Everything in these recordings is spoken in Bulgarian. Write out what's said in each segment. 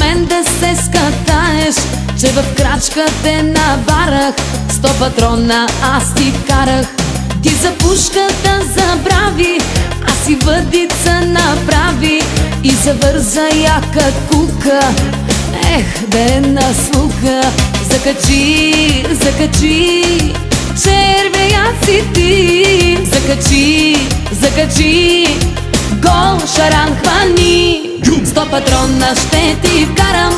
мен да се скатаеш, че в крачка те набарах. 100 патрона аз ти карах. Ти за пушката забрави, аз си въдица направи и завърза яка кука. Ех, да е на слуха. Закачи, закачи, червеят си ти. Закачи, закачи, гол шаран хвани. 100 патрона ще ти вкарам,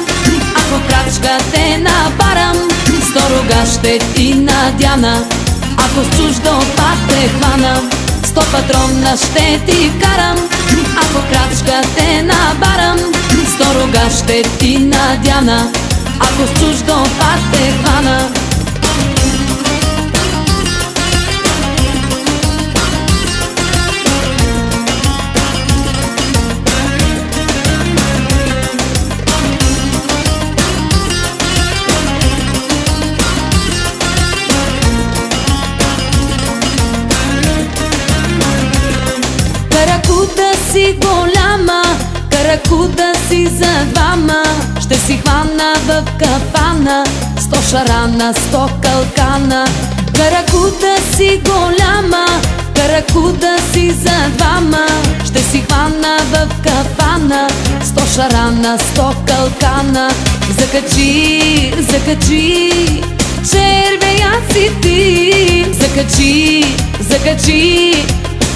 ако крачка те набарам. 100 рога ще ти надяна, ако с чуждо пак те хванам. 100 патрона ще ти вкарам, ако крачка те набарам. 100 рога ще ти надяна, ако с чуждо пак те хвана. Каракута си голяма, каракута си за двама. Ще си хвана в капана, 100 шарана, 100 калкана. Каракута си голяма, каракута си за двама. Ще си хвана в капана, 100 шарана, 100 калкана. Закачи, закачи, червеят си ти. Закачи, закачи,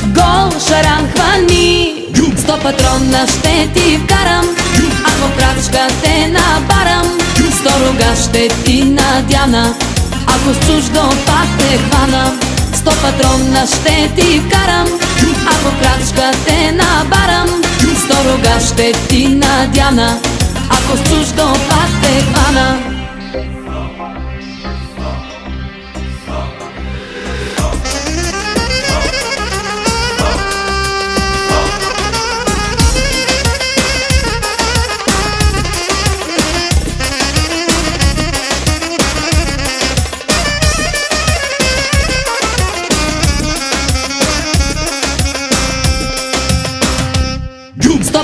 гол шаран хвани. 100 патрона ще ти вкарам, ако крачка те набарам. 100 рога ще ти надяна, ако с чуждо пак те хвана. 100 патрона ще ти вкарам, ако крачка те набарам. 100 рога ще ти надяна, ако с чуждо пак те хвана.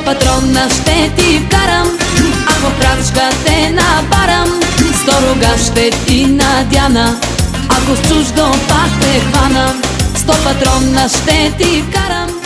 Патрона ще ти вкарам, ако крачка те набарам. 100 рога ще ти надяна, ако с чуждо пак те хванам. 100 патрона ще ти вкарам.